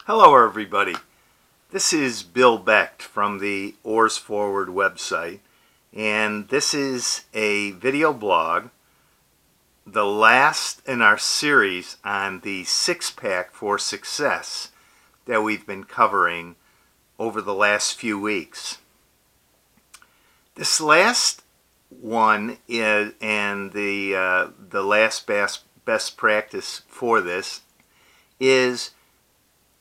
Hello everybody. This is Bill Becht from the Oars Forward website, and this is a video blog, the last in our series on the six-pack for success that we've been covering over the last few weeks. This last one is, and the last best practice for this is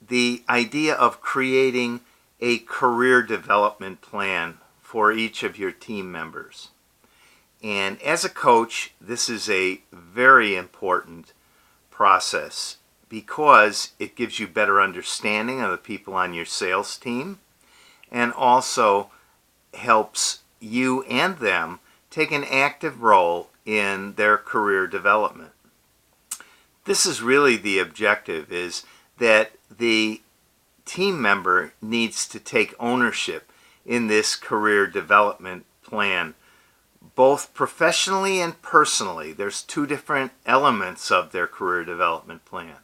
the idea of creating a career development plan for each of your team members. And as a coach, this is a very important process because it gives you better understanding of the people on your sales team and also helps you and them take an active role in their career development. This is really the objective, is that the team member needs to take ownership in this career development plan, both professionally and personally. There's two different elements of their career development plan.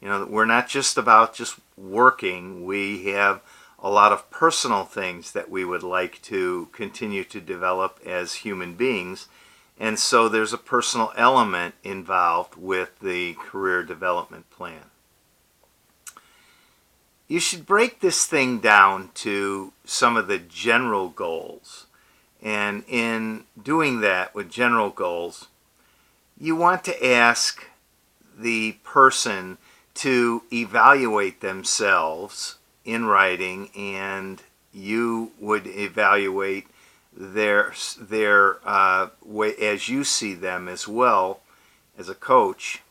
You know, we're not just about just working. We have a lot of personal things that we would like to continue to develop as human beings. And so there's a personal element involved with the career development plan. You should break this thing down to some of the general goals. And in doing that with general goals, you want to ask the person to evaluate themselves in writing, and you would evaluate their way as you see them as well as a coach.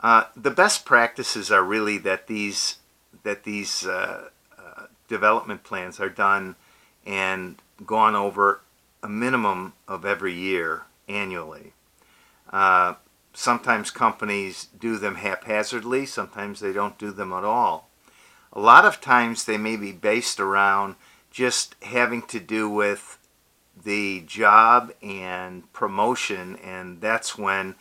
The best practices are really that these development plans are done and gone over a minimum of every year annually. Sometimes companies do them haphazardly, sometimes they don't do them at all. A lot of times they may be based around just having to do with the job and promotion, and that's when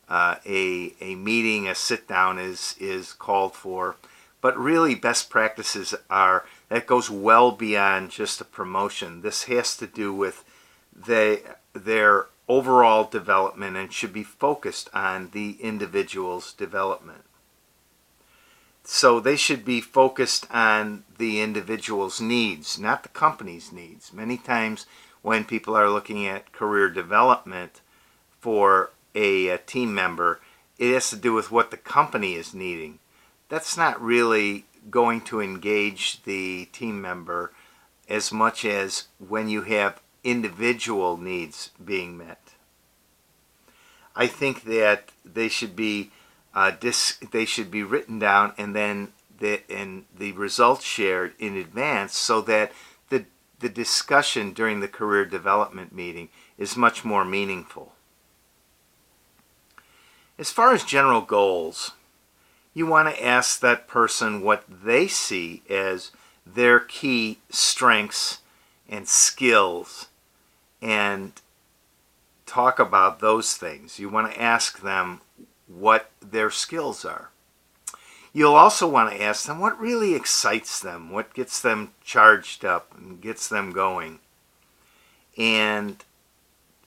a meeting, a sit down is called for. But really best practices are, that goes well beyond just a promotion. This has to do with their overall development and should be focused on the individual's development. So they should be focused on the individual's needs, not the company's needs. Many times when people are looking at career development for a team member, it has to do with what the company is needing. That's not really going to engage the team member as much as when you have individual needs being met. I think that they should be written down and then the results shared in advance, so that the discussion during the career development meeting is much more meaningful. As far as general goals, you want to ask that person what they see as their key strengths and skills and talk about those things. You want to ask them what their skills are. You'll also want to ask them what really excites them, what gets them charged up and gets them going. And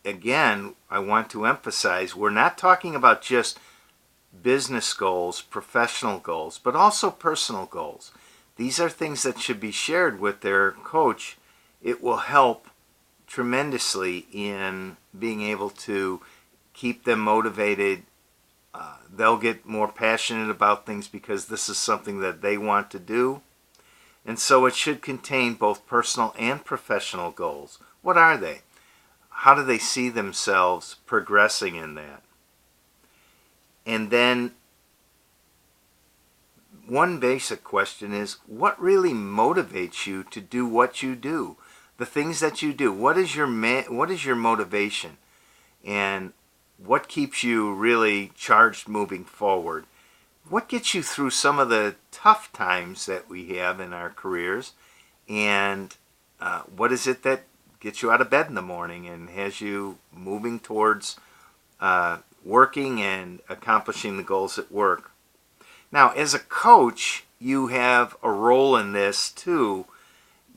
again, I want to emphasize, we're not talking about just business goals, professional goals, but also personal goals. These are things that should be shared with their coach. It will help tremendously in being able to keep them motivated. They'll get more passionate about things because this is something that they want to do. And so it should contain both personal and professional goals. What are they? How do they see themselves progressing in that? And then one basic question is, what really motivates you to do what you do? The things that you do. What is your motivation? And what keeps you really charged moving forward? What gets you through some of the tough times that we have in our careers? And what is it that gets you out of bed in the morning and has you moving towards working and accomplishing the goals at work? Now, as a coach, you have a role in this too.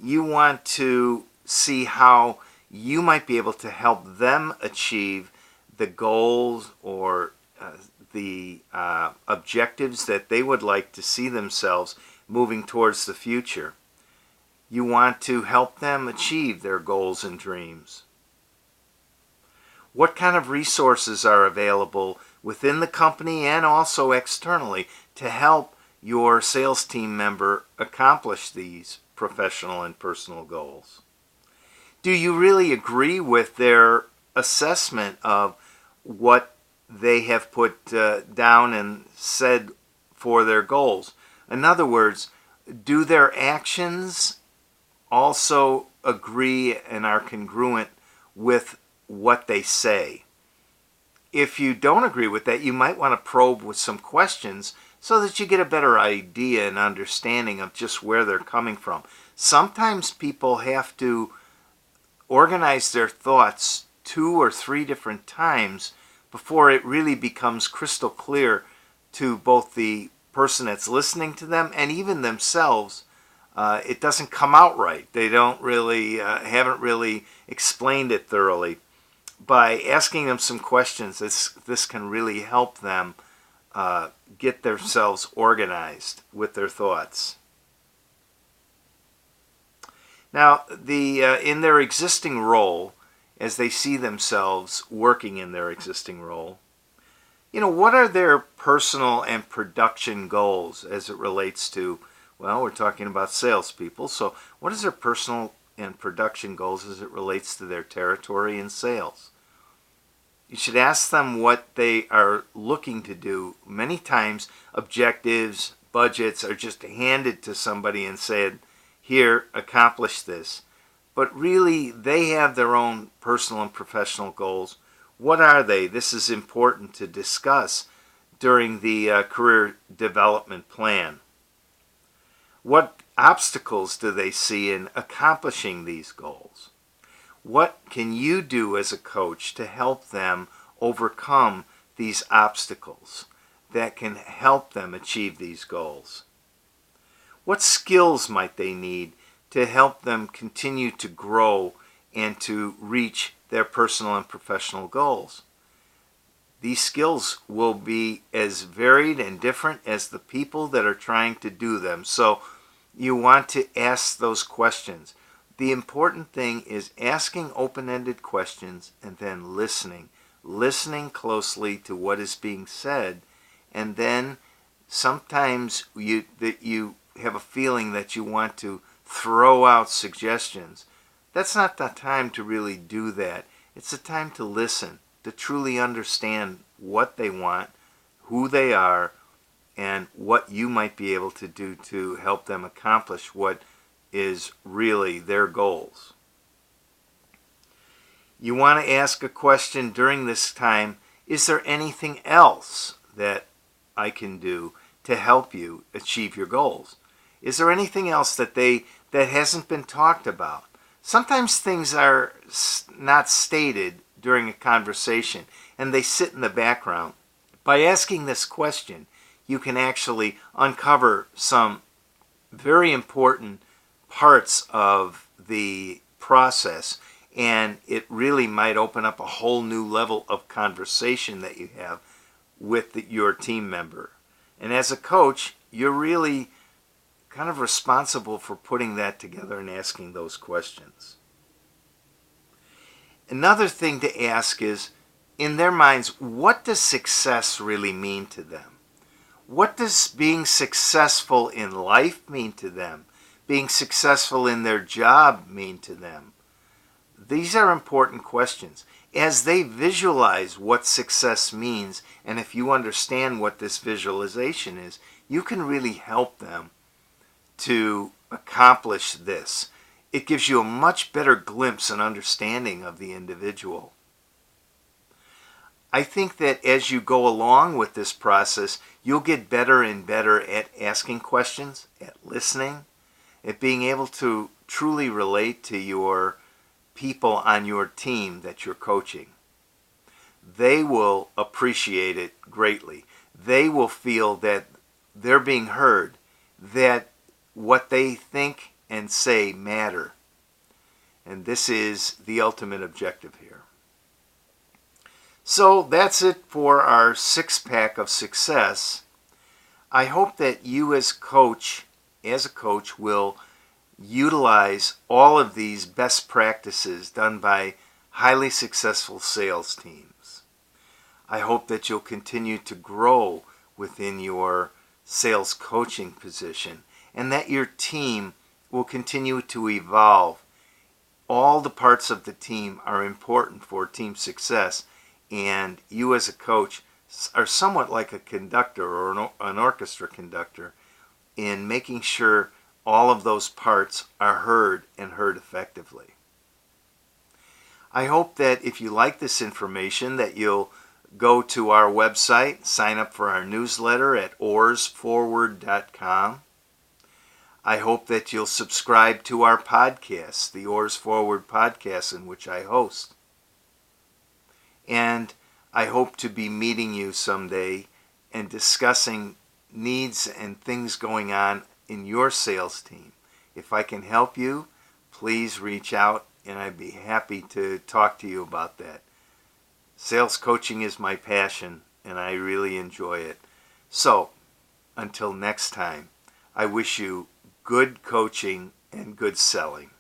You want to see how you might be able to help them achieve the goals or the objectives that they would like to see themselves moving towards the future. You want to help them achieve their goals and dreams. What kind of resources are available within the company and also externally to help your sales team member accomplish these professional and personal goals? Do you really agree with their assessment of what they have put down and said for their goals? In other words, do their actions also agree and are congruent with what they say? If you don't agree with that, you might want to probe with some questions so that you get a better idea and understanding of just where they're coming from. Sometimes people have to organize their thoughts 2 or 3 different times before it really becomes crystal clear to both the person that's listening to them and even themselves. It doesn't come out right. They don't really haven't really explained it thoroughly. By asking them some questions, this can really help them get themselves organized with their thoughts. Now, in their existing role, as they see themselves working in their existing role, what are their personal and production goals as it relates to, well, we're talking about salespeople, so what is their personal and production goals as it relates to their territory and sales? You should ask them what they are looking to do. Many times, objectives, budgets are just handed to somebody and said, here, accomplish this. But really, they have their own personal and professional goals. What are they? This is important to discuss during the career development plan. What obstacles do they see in accomplishing these goals? What can you do as a coach to help them overcome these obstacles that can help them achieve these goals? What skills might they need to help them continue to grow and to reach their personal and professional goals? These skills will be as varied and different as the people that are trying to do them. So you want to ask those questions. The important thing is asking open-ended questions and then listening closely to what is being said, and then sometimes you have a feeling that you want to throw out suggestions. That's not the time to really do that. It's the time to listen, to truly understand what they want, who they are, and what you might be able to do to help them accomplish what is really their goals. You want to ask a question during this time, is there anything else that I can do to help you achieve your goals? Is there anything else that hasn't been talked about? Sometimes things are not stated during a conversation and they sit in the background. By asking this question, you can actually uncover some very important parts of the process, and it really might open up a whole new level of conversation that you have with your team member. And as a coach, you're really kind of responsible for putting that together and asking those questions. Another thing to ask is, in their minds, what does success really mean to them? What does being successful in life mean to them? Being successful in their job mean to them? These are important questions. As they visualize what success means, and if you understand what this visualization is, you can really help them to accomplish this. It gives you a much better glimpse and understanding of the individual. I think that as you go along with this process, you'll get better and better at asking questions, at listening, at being able to truly relate to your people on your team that you're coaching. They will appreciate it greatly. They will feel that they're being heard, that what they think and say matter. And this is the ultimate objective here. So that's it for our 6-pack of success. I hope that you as a coach will utilize all of these best practices done by highly successful sales teams. I hope that you'll continue to grow within your sales coaching position and that your team will continue to evolve. All the parts of the team are important for team success, and you as a coach are somewhat like a conductor or an orchestra conductor in making sure all of those parts are heard and heard effectively. I hope that if you like this information that you'll go to our website, sign up for our newsletter at oarsforward.com. I hope that you'll subscribe to our podcast, the Oars Forward podcast, in which I host. And I hope to be meeting you someday and discussing needs and things going on in your sales team. If I can help you, please reach out and I'd be happy to talk to you about that. Sales coaching is my passion and I really enjoy it. So, until next time, I wish you good coaching and good selling.